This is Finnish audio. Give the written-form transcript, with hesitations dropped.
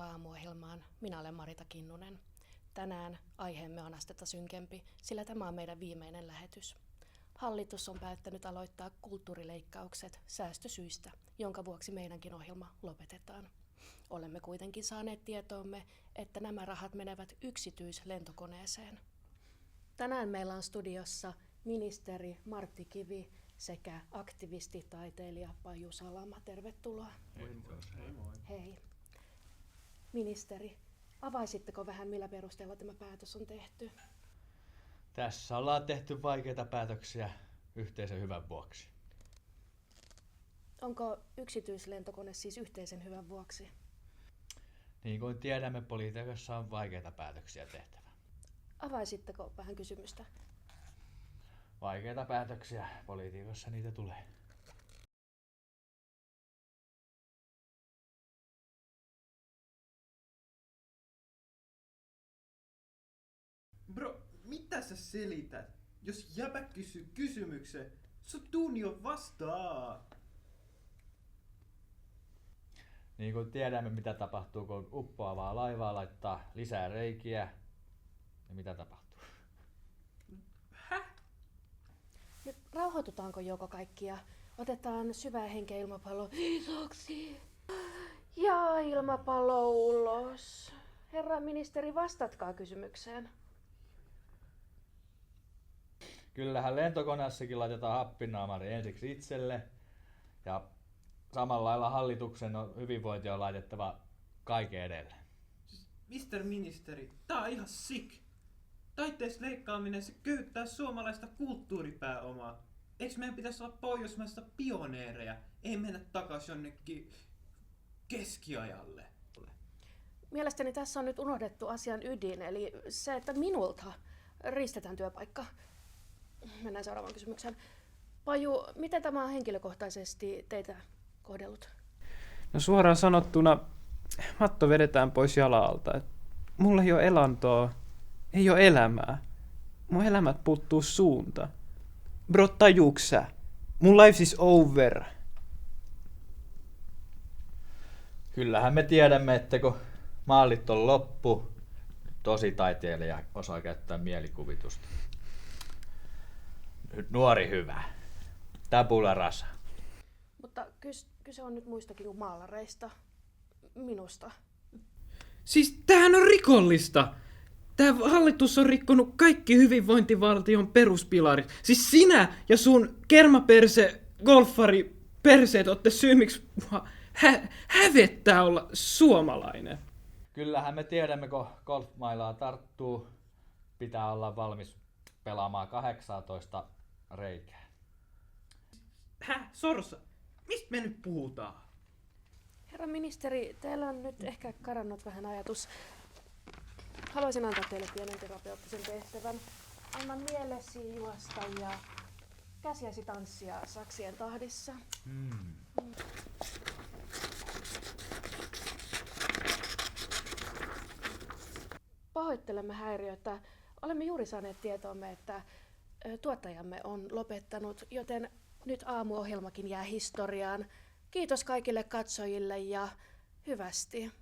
Tervetuloa aamuohjelmaan. Minä olen Marita Kinnunen. Tänään aiheemme on astetta synkempi, sillä tämä on meidän viimeinen lähetys. Hallitus on päättänyt aloittaa kulttuurileikkaukset säästösyistä, jonka vuoksi meidänkin ohjelma lopetetaan. Olemme kuitenkin saaneet tietoomme, että nämä rahat menevät yksityislentokoneeseen. Tänään meillä on studiossa ministeri Martti Kivi sekä aktivistitaiteilija Paju Salama. Tervetuloa. Hei. Ministeri, avaisitteko vähän, millä perusteella tämä päätös on tehty? Tässä ollaan tehty vaikeita päätöksiä yhteisen hyvän vuoksi. Onko yksityislentokone siis yhteisen hyvän vuoksi? Niin kuin tiedämme, politiikassa on vaikeita päätöksiä tehtävä. Avaisitteko vähän kysymystä? Vaikeita päätöksiä, politiikassa niitä tulee. Bro, mitä sä selität? Jos jäbä kysyy kysymyksen, sun tuun jo vastaa. Niin kuin tiedämme, mitä tapahtuu, kun uppoavaa laivaa laittaa lisää reikiä, ja mitä tapahtuu? Nyt rauhoitutaanko joko kaikkia? Otetaan syvää henkeä ilmapallo isoksi ja ilmapallo ulos. Herra ministeri, vastatkaa kysymykseen. Kyllähän lentokoneessakin laitetaan happinaamari ensiksi itselle, ja samalla lailla hallituksen hyvinvointi on laitettava kaiken edelle. Mr. Ministeri, tää on ihan sick. Taiteessa leikkaaminen, se köyttää suomalaista kulttuuripääomaa. Eiks meidän pitäisi olla pohjoismaista pioneereja, ei mennä takas jonnekin keskiajalle? Mielestäni tässä on nyt unohdettu asian ydin, eli se, että minulta riistetään työpaikka. Mennään seuraavaan kysymykseen. Paju, miten tämä on henkilökohtaisesti teitä kohdellut? No suoraan sanottuna, matto vedetään pois jalalta. Mulla ei ole elantoa, ei ole elämää. Mun elämät puuttuu suunta. Bro, tajuuks sä? Mun life is over. Kyllähän me tiedämme, että kun maalit on loppu, tosi taiteilija osaa käyttää mielikuvitusta. Nuori hyvä. Tabula rasa. Mutta kyse on nyt muistakin kuin maalareista. Minusta. Siis tämähän on rikollista. Tää hallitus on rikkonut kaikki hyvinvointivaltion peruspilarit. Siis sinä ja sun kermaperse, golfari, perseet ootte syy, miksi hävettää olla suomalainen. Kyllähän me tiedämme, kun golfmailaa tarttuu, pitää olla valmis pelaamaan 18 reikää. Sorsa, mistä me nyt puhutaan? Herra ministeri, teillä on nyt ehkä karannut vähän ajatus. Haluaisin antaa teille pienen terapeuttisen tehtävän. Anna mielesi juosta ja käsiäsi tanssia saksien tahdissa. Pahoittelemme häiriötä. Olemme juuri saaneet tietoomme, että tuottajamme on lopettanut, joten nyt aamuohjelmakin jää historiaan. Kiitos kaikille katsojille ja hyvästi.